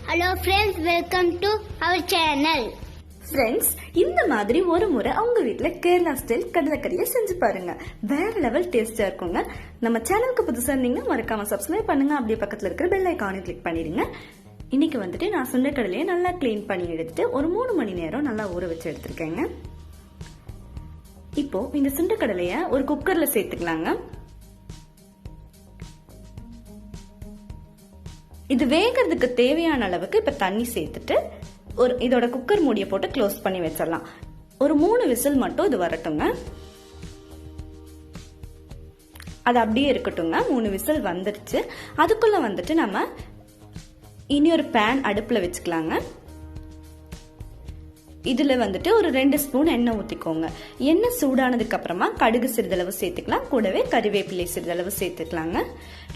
Hello friends, welcome to our channel. Friends, இந்த மாதிரி ஒரு முறை அவங்க வீட்டில் கேரளா ஸ்டைல் கடலைக்கறியை செஞ்சு பாருங்க. வேற லெவல் டேஸ்டா இருக்குங்க. நம்ம சேனலுக்கு புதுசாக இருந்தீங்கன்னா மறக்காம சப்ஸ்கிரைப் பண்ணுங்க. அப்படியே பக்கத்தில் இருக்கிற பெல் ஐக்கானை கிளிக் பண்ணிடுங்க. இன்னைக்கு வந்துட்டு நான் சுண்டைக்கடலையை நல்லா கிளீன் பண்ணி எடுத்துட்டு ஒரு 3 மணி நேரம் நல்லா ஊற வச்சு எடுத்திருக்கேங்க. இப்போ இந்த சுண்டைக்கடலையை ஒரு குக்கர்ல சேர்த்துக்கலாங்க. இது வேகிறதுக்கு தேவையான அளவுக்கு இப்ப தண்ணி சேர்த்துட்டு இதோட குக்கர் மூடியை போட்டு க்ளோஸ் பண்ணி வச்சிடலாம். ஒரு 3 விசில் மட்டும் இது வரட்டுங்க. அது அப்படியே இருக்கட்டுங்க. 3 விசில் வந்துருச்சு. அதுக்குள்ள வந்துட்டு நம்ம இனி ஒரு பேன் அடுப்புல வச்சுக்கலாங்க. இதுல வந்துட்டு ஒரு 2 ஸ்பூன் எண்ணெய் ஊத்திக்கோங்க. எண்ணெய் சூடானதுக்கு அப்புறமா கடுகு சிறிதளவு சேர்த்துக்கலாம். கூடவே கறிவேப்பிலை சிறிதளவு சேர்த்துக்கலாங்க.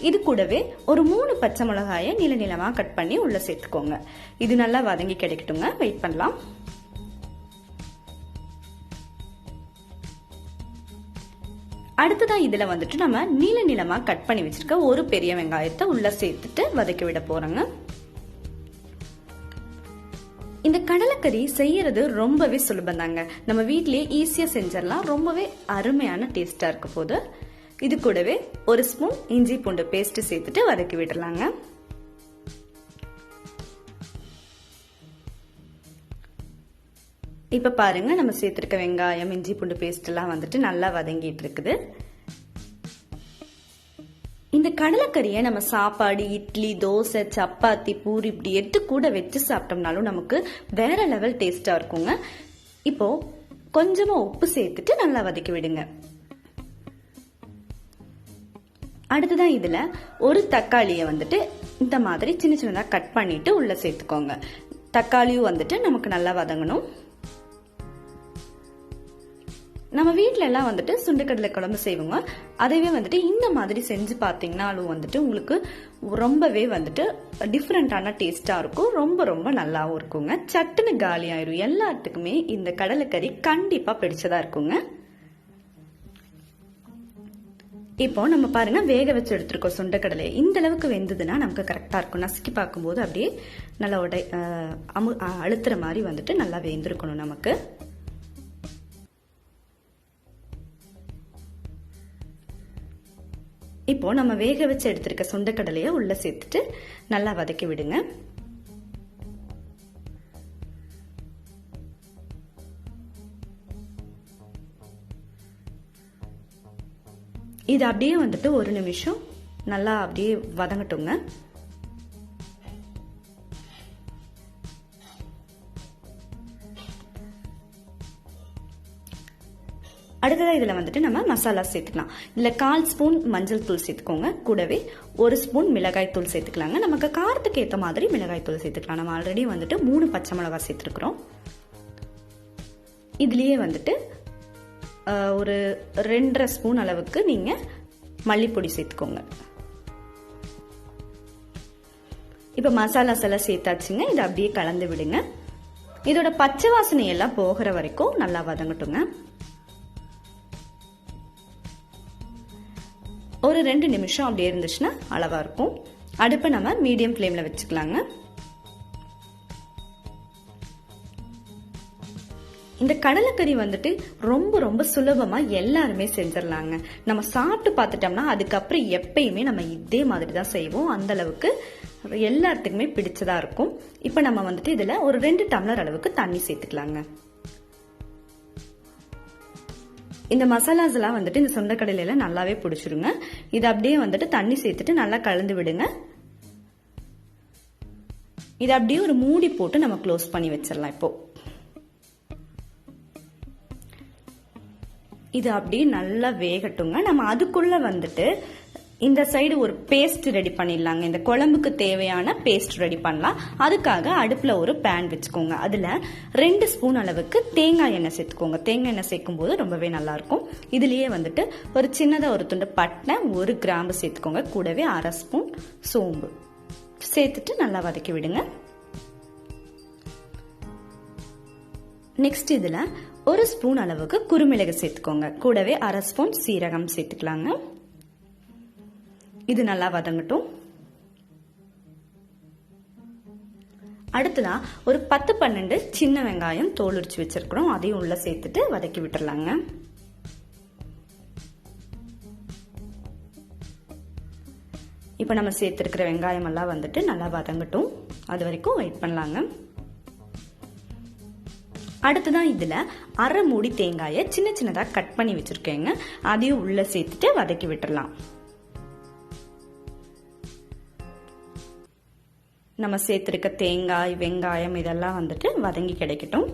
இது கூடவே ஒரு 3 பச்சை மிளகாயை நீள நீளமா கட் பண்ணி உள்ள சேர்த்துக்கோங்க. இது நல்லா வதங்கி கிடைக்கட்டுங்க. வெயிட் பண்ணலாம். அடுத்ததா இதுல வந்துட்டு நம்ம நீள நீளமா கட் பண்ணி வச்சிருக்க ஒரு பெரிய வெங்காயத்தை உள்ள சேர்த்துட்டு வதக்கி விட போறோங்க. இந்த கடலைக்கறி செய்யறது ரொம்பவே சுலபம் தாங்க. நம்ம வீட்லயே ஈஸியா செஞ்சிடலாம். ரொம்பவே அருமையான டேஸ்டா இருக்க போது. இது கூடவே ஒரு ஸ்பூன் இஞ்சி பூண்டு பேஸ்ட் சேர்த்துட்டு வதக்கி விடலாங்க. இப்ப பாருங்க, நம்ம சேர்த்திருக்க வெங்காயம் இஞ்சி பூண்டு பேஸ்ட் எல்லாம் வந்துட்டு நல்லா வதங்கிட்டு இருக்குது. இந்த கடலைக்கறியை நம்ம சாப்பாடு, இட்லி, தோசை, சப்பாத்தி, பூரி இப்படி எட்டு கூட வச்சு சாப்பிட்டோம்னாலும் நமக்கு வேற லெவல் டேஸ்டா இருக்குங்க. இப்போ கொஞ்சமா உப்பு சேர்த்துட்டு நல்லா வதக்கி விடுங்க. அடுத்ததான் இதுல ஒரு தக்காளியை வந்துட்டு இந்த மாதிரி சின்ன சின்னதா கட் பண்ணிட்டு உள்ள சேர்த்துக்கோங்க. தக்காளியும் வந்துட்டு நமக்கு நல்லா வதங்கணும். நம்ம வீட்டுல எல்லாம் வந்துட்டு சுண்டைக்கடலை குழம்பு செய்வோங்க. அதைவே வந்துட்டு இந்த மாதிரி செஞ்சு பார்த்தீங்கன்னாலும் வந்துட்டு உங்களுக்கு ரொம்பவே வந்துட்டு டிஃப்ரெண்டான டேஸ்டா இருக்கும். ரொம்ப ரொம்ப நல்லாவும் இருக்குங்க. சட்டுன்னு காலி ஆயிரும். எல்லாத்துக்குமே இந்த கடலைக்கறி கண்டிப்பா பிடிச்சதா இருக்குங்க. இப்போ நம்ம பாருங்க, வேக வச்சு எடுத்துருக்கோம் சுண்டைக்கடலை. இந்த அளவுக்கு வெந்ததுன்னா நமக்கு கரெக்டா இருக்கும். நசுக்கி பார்க்கும்போது அப்படியே நல்லா அழுத்துற மாதிரி வந்துட்டு நல்லா வெந்திருக்கணும் நமக்கு. இப்போ நம்ம வேக வச்சு எடுத்திருக்க சுண்டைக்கடலையை உள்ள சேர்த்துட்டு நல்லா வதக்கி விடுங்க. இது அப்படியே வந்துட்டு ஒரு நிமிஷம் நல்லா அப்படியே வதங்கட்டுங்க. அடுத்ததான் இதுல வந்துட்டு நம்ம மசாலா சேர்த்துக்கலாம். இதுல 1/4 ஸ்பூன் மஞ்சள் தூள் சேர்த்துக்கோங்க. கூடவே 1 ஸ்பூன் மிளகாய் தூள் சேர்த்துக்கலாங்க. நமக்கு காரத்துக்கு ஏற்ற மாதிரி மிளகாய் தூள் சேர்த்துக்கலாம். நம்ம ஆல்ரெடி வந்துட்டு 3 பச்சை மிளகாய் சேர்த்துருக்கிறோம். இதுலயே வந்துட்டு ஒரு 2.5 ஸ்பூன் அளவுக்கு நீங்க மல்லிப்பொடி சேர்த்துக்கோங்க. இப்ப மசாலாஸ் எல்லாம் சேர்த்தாச்சுங்க. இதை அப்படியே கலந்து விடுங்க. இதோட பச்சை வாசனை எல்லாம் போகிற வரைக்கும் நல்லா வதங்கட்டுங்க. ஒரு 2 நிமிஷம் அப்படியே இருந்துச்சுன்னா அளவா இருக்கும். அடுப்பை நம்ம மீடியம் ஃப்ளேம்ல வச்சுக்கலாங்க. இந்த கடலைக்கறி வந்துட்டு ரொம்ப ரொம்ப சுலபமா எல்லாருமே செஞ்சிடலாங்க. நம்ம சாப்பிட்டு பார்த்துட்டோம்னா அதுக்கப்புறம் எப்பயுமே நம்ம இதே மாதிரி தான் செய்வோம். அந்த அளவுக்கு எல்லாத்துக்குமே பிடிச்சதா இருக்கும். இப்ப நம்ம வந்துட்டு இதுல ஒரு 2 டம்ளர் அளவுக்கு தண்ணி சேர்த்துக்கலாங்க. இந்த மசாலாஸ் எல்லாம் வந்துட்டு இந்த சுண்டைக்கடலையில நல்லாவே பிடிச்சிருங்க. இது அப்படியே வந்துட்டு தண்ணி சேர்த்துட்டு நல்லா கலந்து விடுங்க. இது அப்படியே ஒரு மூடி போட்டு நம்ம க்ளோஸ் பண்ணி வச்சிடலாம். இப்போ இது அப்படியே நல்லா வேகட்டுங்க. நம்ம அதுக்குள்ள வந்துட்டு இந்த சைடு ஒரு பேஸ்ட் ரெடி பண்ணிடலாங்க. இந்த குழம்புக்கு தேவையான பேஸ்ட் ரெடி பண்ணலாம். அதுக்காக அடுப்புல ஒரு பேன் வச்சுக்கோங்க. அதுல 2 ஸ்பூன் அளவுக்கு தேங்காய் எண்ணெய் சேர்த்துக்கோங்க. தேங்காய் எண்ணெய் சேர்க்கும் போது ரொம்பவே நல்லா இருக்கும். இதுலயே வந்துட்டு ஒரு சின்னதா ஒரு துண்டு பட்டை, 1 கிராம்பு சேர்த்துக்கோங்க. கூடவே 1/2 ஸ்பூன் சோம்பு சேர்த்துட்டு நல்லா வதக்கி விடுங்க. நெக்ஸ்ட் இதுல 1 ஸ்பூன் அளவுக்கு குறுமிளகு சேர்த்துக்கோங்க. கூடவே 1/2 ஸ்பூன் சீரகம் சேர்த்துக்கலாங்க. இது நல்லா வதங்கட்டும். அடுத்ததா ஒரு 10-12 சின்ன வெங்காயம் தோல் உரிச்சு வச்சிருக்கிறோம், அதையும் உள்ள சேர்த்துட்டு வதக்கி விட்டுறலாங்க. இப்போ நம்ம சேர்த்துருக்கிற வெங்காயம் எல்லாம் வந்துட்டு நல்லா வதங்கட்டும், அது வரைக்கும் வெயிட் பண்ணலாங்க. அடுத்ததான் இதுல அரை மூடி தேங்காயை சின்ன சின்னதா கட் பண்ணி வச்சிருக்கேங்க, அதையும் உள்ள சேர்த்துட்டு வதக்கி விட்டுறலாம். நம்ம சேர்த்திருக்க தேங்காய் வெங்காயம் இதெல்லாம் வந்துட்டு வதங்கி கிடைக்கட்டும்.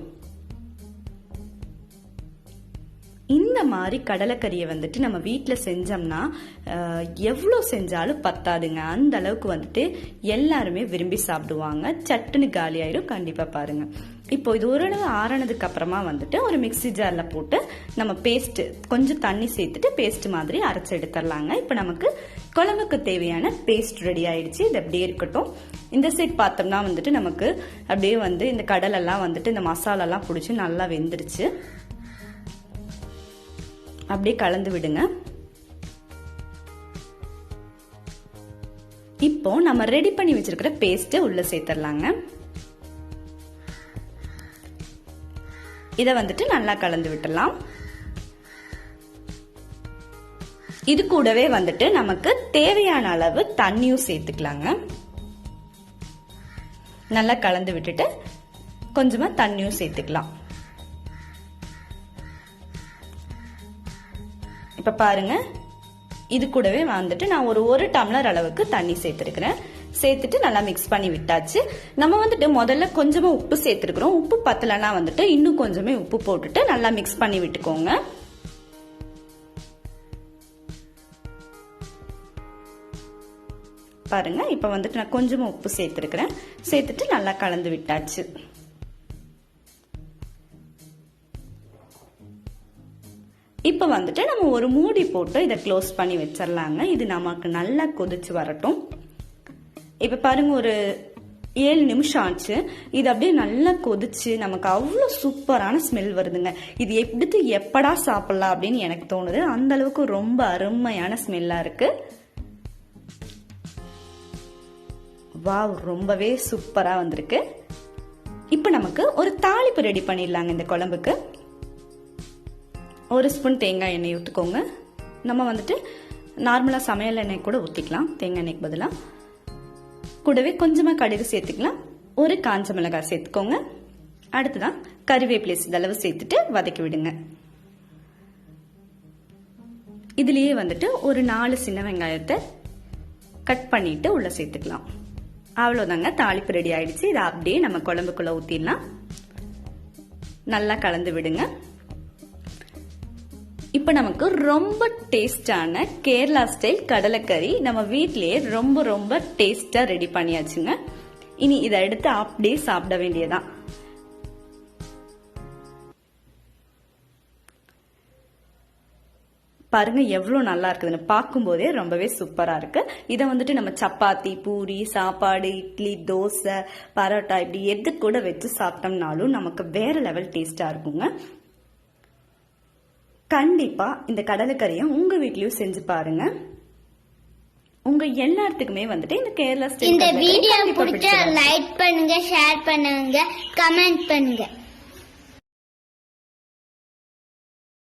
இந்த மாதிரி கடலைக்கறியை வந்துட்டு நம்ம வீட்டில் செஞ்சோம்னா எவ்வளோ செஞ்சாலும் பத்தாதுங்க, அந்த அளவுக்கு வந்துட்டு எல்லாருமே விரும்பி சாப்பிடுவாங்க. சட்டுன்னு காலி ஆயிரும். கண்டிப்பா பாருங்க. இப்போ இது ஓரளவு ஆறுனதுக்கு அப்புறமா வந்துட்டு ஒரு மிக்ஸி ஜார்ல போட்டு நம்ம பேஸ்ட் கொஞ்சம் தண்ணி சேர்த்துட்டு பேஸ்ட் மாதிரி அரைச்சு எடுத்துடலாங்க. இப்போ நமக்கு குழம்புக்கு தேவையான பேஸ்ட் ரெடி ஆயிடுச்சு. இது அப்படியே இருக்கட்டும். இந்த சைட் பார்த்தோம்னா வந்துட்டு நமக்கு அப்படியே வந்து இந்த கடலெல்லாம் வந்துட்டு இந்த மசாலாலாம் பிடிச்சி நல்லா வெந்துருச்சு. அப்படியே கலந்து விடுங்க. இப்போ நம்ம ரெடி பண்ணி வச்சிருக்கிற பேஸ்ட் உள்ள சேர்த்துடலாங்க. இத வந்துட்டு நல்லா கலந்து விட்டுலாம். இது கூடவே வந்துட்டு நமக்கு தேவையான அளவு தண்ணியும் சேர்த்துக்கலாங்க. நல்லா கலந்து விட்டுட்டு கொஞ்சமா தண்ணியும் சேர்த்துக்கலாம். இப்ப பாருங்க, இது கூடவே வந்துட்டு நான் ஒரு டம்ளர் அளவுக்கு தண்ணி சேர்த்திருக்கிறேன். சேர்த்துட்டு நல்லா மிக்ஸ் பண்ணி விட்டாச்சு. நம்ம வந்துட்டு முதல்ல கொஞ்சமா உப்பு சேர்த்திருக்கிறோம். உப்பு பத்தலன்னா வந்துட்டு இன்னும் கொஞ்சமே உப்பு போட்டுட்டு நல்லா மிக்ஸ் பண்ணி விட்டுக்கோங்க. பாருங்க, இப்ப வந்துட்டு நான் கொஞ்சமா உப்பு சேர்த்திருக்கிறேன். சேர்த்துட்டு நல்லா கலந்து விட்டாச்சு. இப்ப வந்துட்டு நம்ம ஒரு மூடி போட்டு இதை க்ளோஸ் பண்ணி வச்சிடலாங்க. இது நமக்கு நல்லா கொதிச்சு வரட்டும். இப்ப பாருங்க, ஒரு 7 நிமிஷம் ஆச்சு. இது அப்படியே நல்லா கொதிச்சு நமக்கு அவ்வளவு சூப்பரான ஸ்மெல் வருதுங்க. இது எடுத்து எப்படா சாப்பிடலாம் அப்படின்னு எனக்கு தோணுது. அந்த அளவுக்கு ரொம்ப அருமையான ஸ்மெல்லா இருக்கு. வாவ், ரொம்பவே சூப்பரா வந்திருக்கு. இப்ப நமக்கு ஒரு தாளிப்பு ரெடி பண்ணிடலாங்க. இந்த குழம்புக்கு 1 ஸ்பூன் தேங்காய் எண்ணெய் ஊற்றிக்கோங்க. நம்ம வந்துட்டு நார்மலாக சமையல் எண்ணெய் கூட ஊற்றிக்கலாம், தேங்காய் எண்ணெய்க்கு பதிலாக. கூடவே கொஞ்சமாக கடுகு சேர்த்துக்கலாம். ஒரு காஞ்ச மிளகாய் சேர்த்துக்கோங்க. அடுத்துதான் கறிவேப்பிலை இதளவு சேர்த்துட்டு வதக்கி விடுங்க. இதுலேயே வந்துட்டு ஒரு 4 சின்ன வெங்காயத்தை கட் பண்ணிட்டு உள்ள சேர்த்துக்கலாம். அவ்வளோதாங்க, தாளிப்பு ரெடி ஆயிடுச்சு. இதை அப்படியே நம்ம குழம்புக்குள்ள ஊற்றிடலாம். நல்லா கலந்து விடுங்க. இப்ப நமக்கு ரொம்ப டேஸ்டான கேரளா ஸ்டைல் கடலைக்கறி நம்ம வீட்லயே ரொம்ப ரொம்ப டேஸ்டா ரெடி பண்ணியாச்சுங்க. இனி இதை எடுத்து அப்படியே சாப்பிட வேண்டியதான். பாருங்க எவ்வளவு நல்லா இருக்குதுன்னு, பார்க்கும் போதே ரொம்பவே சூப்பரா இருக்கு. இதை வந்துட்டு நம்ம சப்பாத்தி, பூரி, சாப்பாடு, இட்லி, தோசை, பரோட்டா இப்படி எது கூட வச்சு சாப்பிட்டோம்னாலும் நமக்கு வேற லெவல் டேஸ்டா இருக்குங்க. கண்டிப்பா இந்த கடலைக்கறியை உங்க வீட்லயும் செஞ்சு பாருங்க. உங்க எல்லாத்துக்குமே வந்துட்டு இந்த கேரளா ஸ்டைல் இந்த வீடியோ பிடிச்சா லைக் பண்ணுங்க, ஷேர் பண்ணுங்க, கமெண்ட் பண்ணுங்க.